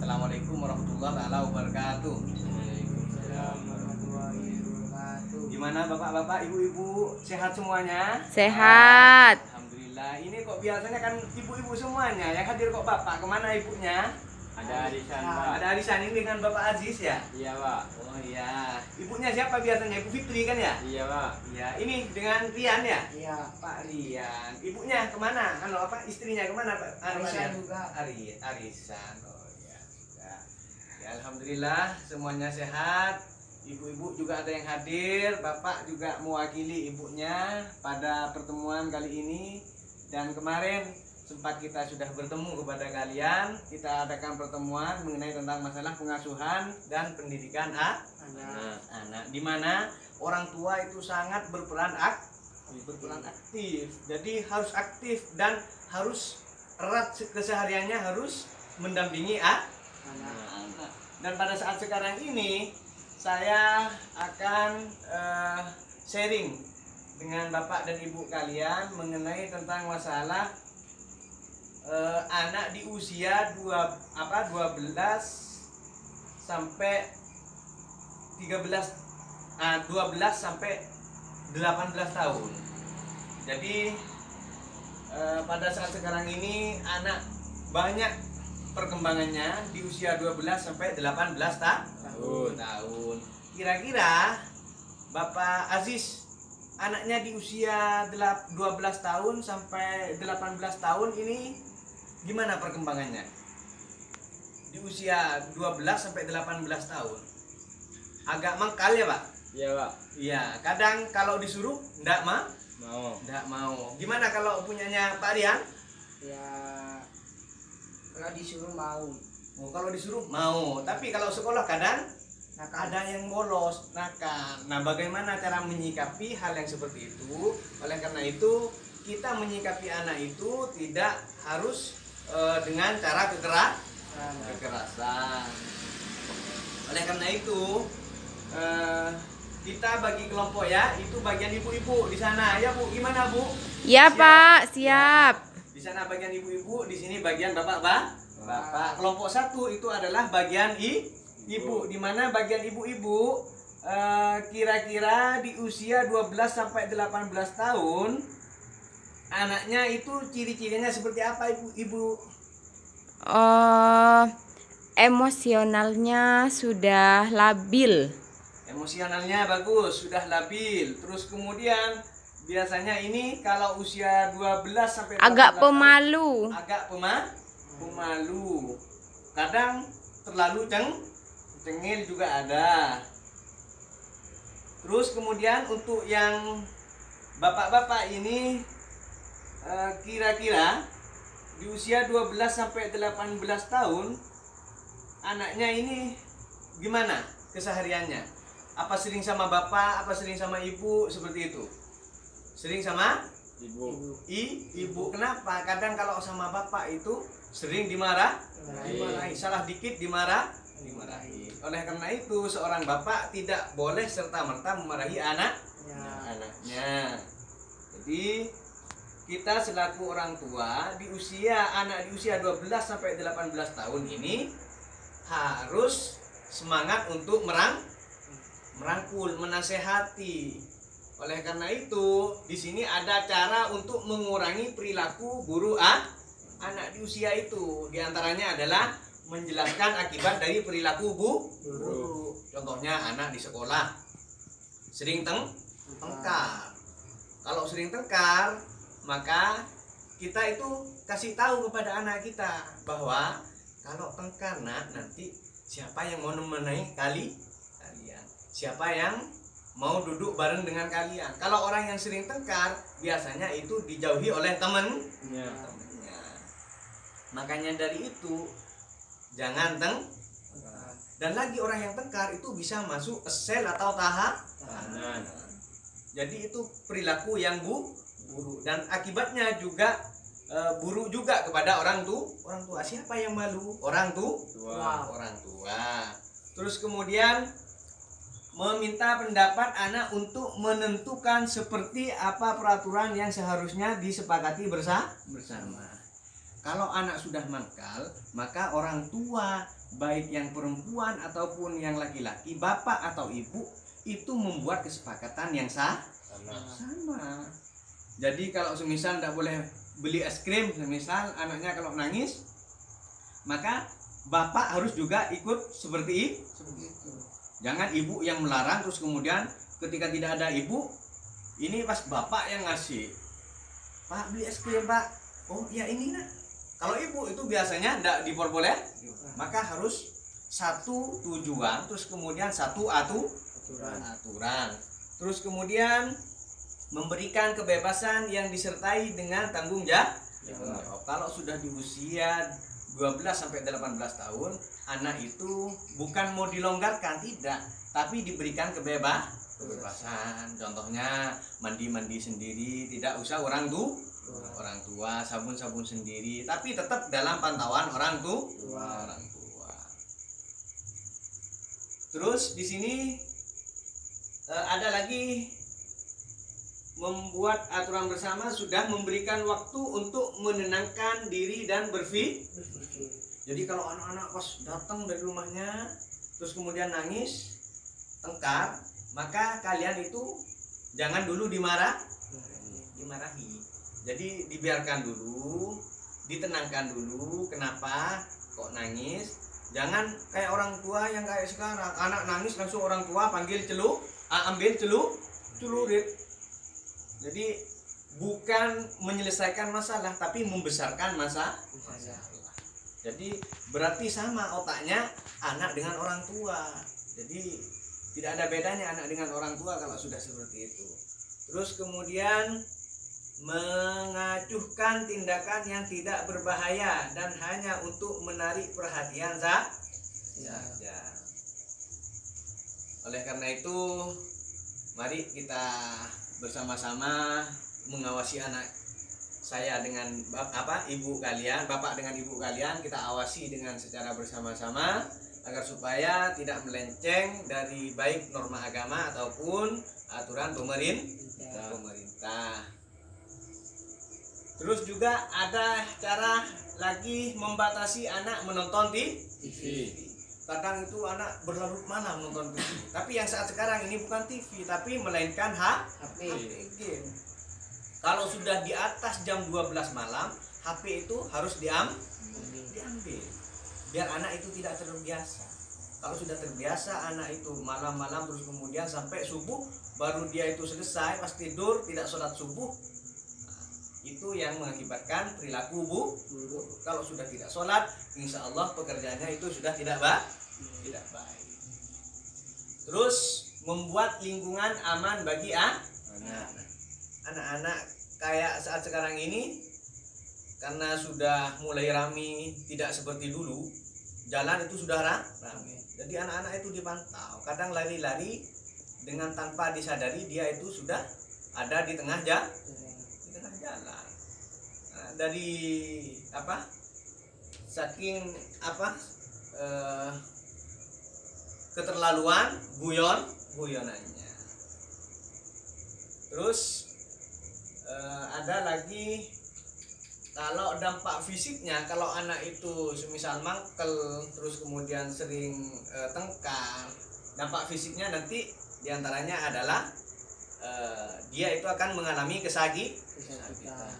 Assalamualaikum warahmatullahi wabarakatuh. Waalaikumsalam warahmatullahi wabarakatuh. Gimana bapak-bapak, ibu-ibu, sehat semuanya? Sehat. Alhamdulillah. Ini kok biasanya kan ibu-ibu semuanya yang hadir, kok bapak kemana ibunya? Ada arisan, Pak. Ada arisan ini dengan Bapak Aziz ya? Iya, Pak. Oh iya. Ibunya siapa biasanya? Ibu Fitri kan ya? Iya, Pak. Iya. Ini dengan Rian ya? Iya. Pak Rian. Ibunya kemana? Anu apa? Istrinya kemana Pak? Arisan juga. Arisan. Oh iya. Ya, alhamdulillah semuanya sehat. Ibu-ibu juga ada yang hadir. Bapak juga mewakili ibunya pada pertemuan kali ini. Dan kemarin sempat kita sudah bertemu kepada kalian. Kita adakan pertemuan mengenai tentang masalah pengasuhan dan pendidikan anak. Di mana orang tua itu sangat berperan aktif. Jadi harus aktif dan harus erat, kesehariannya harus mendampingi anak. Dan pada saat sekarang ini saya akan sharing dengan bapak dan ibu kalian mengenai tentang masalah anak di usia 12 sampai 13 12 sampai 18 tahun. Jadi pada saat sekarang ini anak banyak perkembangannya di usia 12 sampai 18 tahun. Kira-kira Bapak Aziz, anaknya di usia 12 tahun sampai 18 tahun ini gimana perkembangannya? Di usia 12 sampai 18 tahun. Agak mangkal ya, Pak? Iya, Pak. Iya, kadang kalau disuruh enggak mau. Gimana kalau punyanya Pak Rian? Ya, kalau disuruh mau. Oh, kalau disuruh mau, tapi kalau sekolah kadang ada yang bolos, nakal. Nah, bagaimana cara menyikapi hal yang seperti itu? Oleh karena itu, kita menyikapi anak itu tidak harus dengan cara kekerasan. Oleh karena itu, kita bagi kelompok ya, itu bagian ibu-ibu di sana. Ya, Bu, gimana, Bu? Ya, Siap? Pak, siap. Di sana bagian ibu-ibu, di sini bagian bapak. Kelompok 1 itu adalah bagian ibu, di mana bagian ibu-ibu kira-kira di usia 12 sampai 18 tahun anaknya itu ciri-cirinya seperti apa, Ibu? Emosionalnya sudah labil. Emosionalnya bagus, sudah labil. Terus kemudian biasanya ini kalau usia 12 sampai 18 Agak tahun, pemalu. pemalu. Kadang terlalu cengil juga ada. Terus kemudian untuk yang bapak-bapak ini kira-kira di usia 12 sampai 18 tahun anaknya ini gimana kesehariannya? Apa sering sama bapak, apa sering sama ibu, seperti itu? Sering sama ibu. Kenapa? Kadang kalau sama bapak itu sering dimarahi. Salah dikit dimarahi. Oleh karena itu seorang bapak tidak boleh serta-merta memarahi anaknya. Jadi kita selaku orang tua di usia 12 sampai 18 tahun ini harus semangat untuk merangkul, menasehati. Oleh karena itu di sini ada cara untuk mengurangi perilaku buruk anak di usia itu. Di antaranya adalah menjelaskan akibat dari perilaku buruk. Contohnya anak di sekolah sering tengkar. Kalau sering tengkar, maka kita itu kasih tahu kepada anak kita bahwa kalau tengkar nanti siapa yang mau menemani kalian? Siapa yang mau duduk bareng dengan kalian? Kalau orang yang sering tengkar biasanya itu dijauhi oleh temennya. Makanya dari itu jangan dan lagi orang yang tengkar itu bisa masuk sel atau tahanan. Jadi itu perilaku yang buruk dan akibatnya juga buruk juga kepada orang tua. Siapa yang malu? Orang tua. Terus kemudian meminta pendapat anak untuk menentukan seperti apa peraturan yang seharusnya disepakati bersama. Kalau anak sudah mangkal, maka orang tua baik yang perempuan ataupun yang laki-laki, bapak atau ibu itu membuat kesepakatan yang sama. Jadi kalau semisal tidak boleh beli es krim, semisal anaknya kalau nangis, maka bapak harus juga ikut seperti Begitu. jangan ibu yang melarang terus kemudian ketika tidak ada ibu, ini pas bapak yang ngasih, Pak beli es krim Pak, oh ya ini nah. Kalau ibu itu biasanya tidak diperboleh, maka harus satu tujuan terus kemudian satu aturan. Terus kemudian memberikan kebebasan yang disertai dengan tanggung jawab. Kalau sudah di usia 12 sampai 18 tahun, anak itu bukan mau dilonggarkan, tidak, tapi diberikan kebebasan. Contohnya mandi sendiri, tidak usah orang tua, sabun sendiri, tapi tetap dalam pantauan orang tua. Terus di sini ada lagi membuat aturan bersama, sudah memberikan waktu untuk menenangkan diri dan berpikir. Jadi kalau anak-anak pas datang dari rumahnya terus kemudian nangis, tengkar, maka kalian itu jangan dulu dimarahi. Jadi dibiarkan dulu, ditenangkan dulu, kenapa kok nangis. Jangan kayak orang tua yang kayak sekarang, anak nangis langsung orang tua panggil ambil celurit. Jadi bukan menyelesaikan masalah, tapi membesarkan masalah. Jadi berarti sama otaknya anak dengan orang tua. Jadi tidak ada bedanya anak dengan orang tua kalau sudah seperti itu. Terus kemudian mengacuhkan tindakan yang tidak berbahaya dan hanya untuk menarik perhatian saja. Oleh karena itu, mari kita bersama-sama mengawasi anak saya dengan ibu kalian, bapak dengan ibu kalian, kita awasi dengan secara bersama-sama agar supaya tidak melenceng dari baik norma agama ataupun aturan pemerintah. Terus juga ada cara lagi membatasi anak menonton TV. Kadang itu anak berlarut malam nonton TV. Tapi yang saat sekarang ini bukan TV, tapi melainkan HP. Game. Kalau sudah di atas jam 12 malam, HP itu harus diambil. Biar anak itu tidak terbiasa. Kalau sudah terbiasa anak itu malam-malam terus kemudian sampai subuh baru dia itu selesai, pas tidur tidak sholat subuh, itu yang mengakibatkan perilaku buruk. Kalau sudah tidak sholat, insya Allah pekerjaannya itu sudah tidak baik. Terus membuat lingkungan aman bagi anak-anak kayak saat sekarang ini, karena sudah mulai ramai, tidak seperti dulu. Jalan itu sudah ramai. Jadi anak-anak itu dipantau. Kadang lari-lari dengan tanpa disadari dia itu sudah ada di tengah jalan. Dari saking keterlaluan guyonannya. Terus ada lagi kalau dampak fisiknya, kalau anak itu semisal mangkel terus kemudian sering tengkar, dampak fisiknya nanti diantaranya adalah dia itu akan mengalami kesakitan.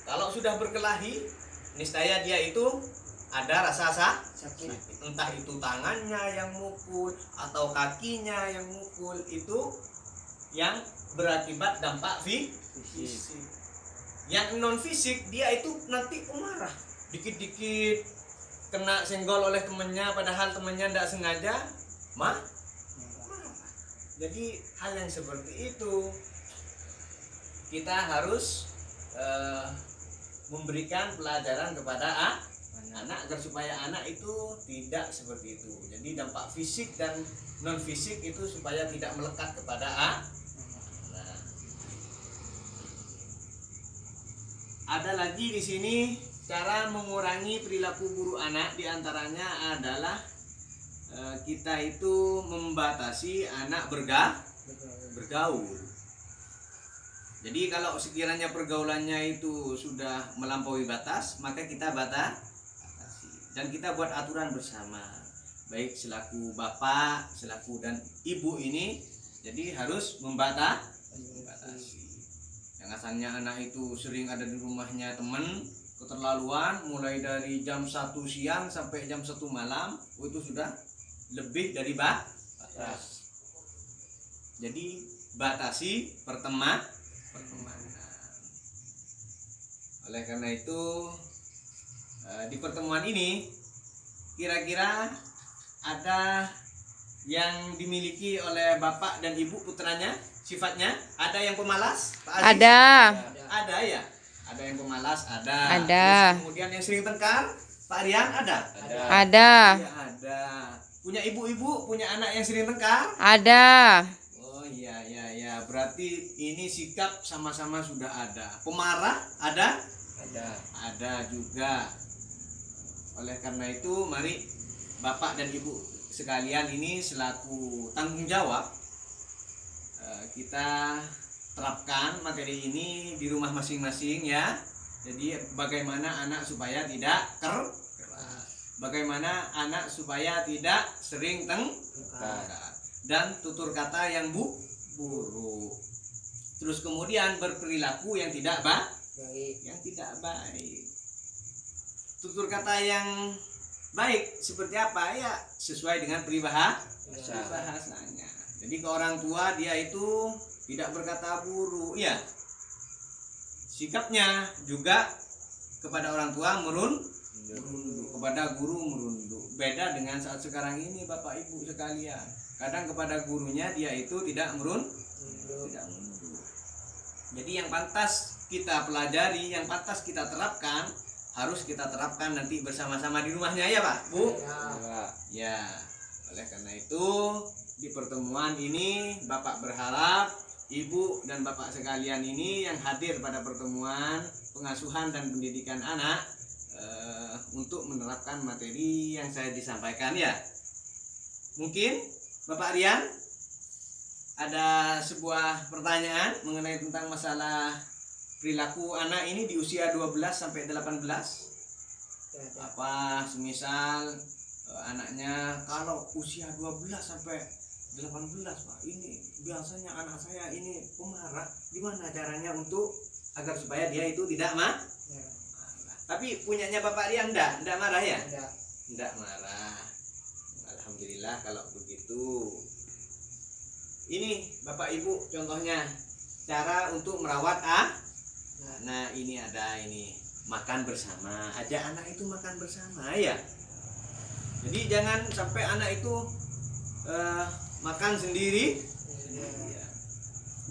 Kalau sudah berkelahi, niscaya dia itu ada rasa sakit. Entah itu tangannya yang mukul atau kakinya yang mukul, itu yang berakibat dampak fisik. Yang non fisik, dia itu nanti pemarah. Dikit-dikit kena senggol oleh temannya, padahal temannya tidak sengaja marah. Jadi hal yang seperti itu kita harus memberikan pelajaran kepada anak agar supaya anak itu tidak seperti itu. Jadi dampak fisik dan non fisik itu supaya tidak melekat kepada anak. Ada lagi di sini cara mengurangi perilaku buruk anak, diantaranya adalah kita itu membatasi anak bergaul. Jadi kalau sekiranya pergaulannya itu sudah melampaui batas, maka kita batasi dan kita buat aturan bersama. Baik selaku bapak, selaku dan ibu ini, jadi harus membatasi. Yang asalnya anak itu sering ada di rumahnya teman, keterlaluan mulai dari jam 1 siang sampai jam 1 malam, itu sudah lebih dari batas. Jadi batasi pertemanan. Oleh karena itu di pertemuan ini kira-kira ada yang dimiliki oleh bapak dan ibu putranya, sifatnya ada yang pemalas, Pak Aziz? Ada. Ada ya. Ada yang pemalas, ada. Ada. Terus kemudian yang sering tengkar, Pak Rian ada. Ada. Ya, ada. Punya ibu-ibu, punya anak yang sering tengkar? Ada. Oh iya iya iya, berarti ini sikap sama-sama sudah ada. Pemarah ada? Ada juga. Oleh karena itu mari Bapak dan Ibu sekalian ini selaku tanggung jawab kita terapkan materi ini di rumah masing-masing ya. Jadi bagaimana anak supaya tidak keras, bagaimana anak supaya tidak sering tengkar dan tutur kata yang buruk. Terus kemudian berperilaku yang tidak baik. Tutur kata yang baik seperti apa ya, sesuai dengan peribahasanya. Jadi ke orang tua dia itu tidak berkata buruk ya. Sikapnya juga kepada orang tua merunduk, kepada guru merunduk. Beda dengan saat sekarang ini Bapak Ibu sekalian. Kadang kepada gurunya dia itu tidak merunduk. Jadi yang pantas kita pelajari, yang pantas kita terapkan, harus kita terapkan nanti bersama-sama di rumahnya ya Pak, Bu? Ya. Oleh karena itu di pertemuan ini Bapak berharap Ibu dan Bapak sekalian ini yang hadir pada pertemuan pengasuhan dan pendidikan anak untuk menerapkan materi yang saya disampaikan ya. Mungkin Bapak Rian ada sebuah pertanyaan mengenai tentang masalah perilaku anak ini di usia 12 sampai 18. Apa semisal anaknya kalau usia 12 sampai 18 Pak, ini biasanya anak saya ini pemarah, gimana caranya untuk agar supaya dia itu tidak marah? Tapi punyanya Bapak Rian enggak marah ya? Enggak marah. Alhamdulillah kalau begitu. Ini Bapak Ibu contohnya cara untuk merawat Nah ini ada ini makan bersama, ajak anak itu makan bersama ya. Jadi jangan sampai anak itu makan sendiri.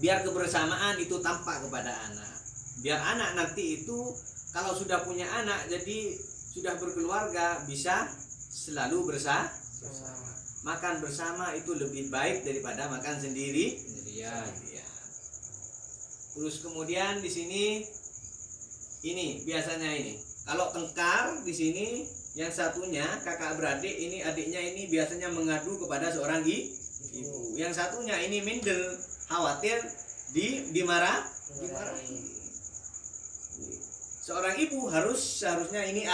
Biar kebersamaan itu tampak kepada anak. Biar anak nanti itu kalau sudah punya anak jadi sudah berkeluarga bisa selalu bersama. Makan bersama itu lebih baik daripada makan sendirian. Terus kemudian di sini ini biasanya ini kalau tengkar di sini yang satunya kakak beradik ini adiknya ini biasanya mengadu kepada seorang ibu. Yang satunya ini minder, khawatir dimarahi. Seorang ibu seharusnya ini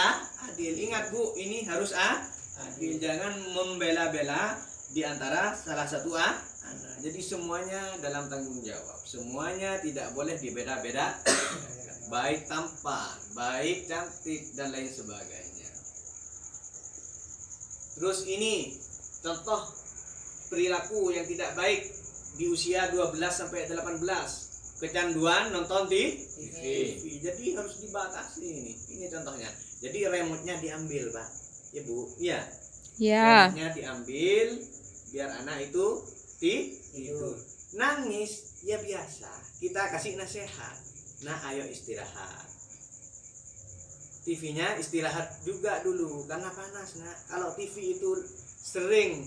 adil. Ingat Bu, ini harus adil. Jangan membela-bela di antara salah satu anak. Jadi semuanya dalam tanggung jawab. Semuanya tidak boleh dibeda-beda. Baik tampan, baik cantik dan lain sebagainya. Terus ini contoh perilaku yang tidak baik di usia 12 sampai 18. Kecanduan nonton TV. Jadi harus dibatasi ini. Ini contohnya. Jadi remote-nya diambil, Pak. Ya, Bu. Iya. Ya. Remote-nya diambil biar anak itu tidur. Nangis ya biasa. Kita kasih nasihat. Nah, ayo istirahat. TV-nya istirahat juga dulu karena panas, Nak. Kalau TV itu sering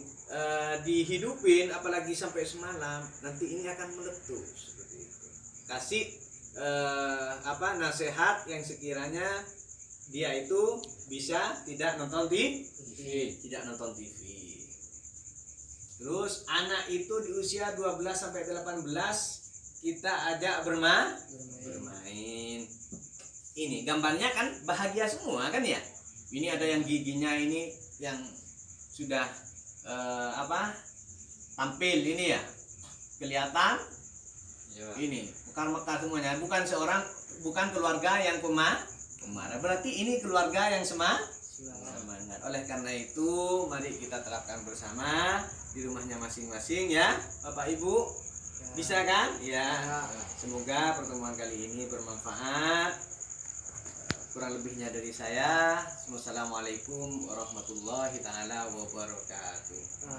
dihidupin apalagi sampai semalam, nanti ini akan meletup seperti itu. Kasih nasihat yang sekiranya dia itu bisa tidak nonton TV. Terus anak itu di usia 12 sampai 18 kita ajak bermain. Ini gambarnya kan bahagia semua kan ya. Ini ada yang giginya ini yang sudah tampil ini ya, kelihatan. Ini mekar-mekar semuanya. Bukan keluarga yang pemarah. Berarti ini keluarga yang semangat. Oleh karena itu, mari kita terapkan bersama di rumahnya masing-masing ya, Bapak Ibu. Bisa kan? Ya. Semoga pertemuan kali ini bermanfaat. Kurang lebihnya dari saya. Wassalamualaikum warahmatullahi taala wabarakatuh.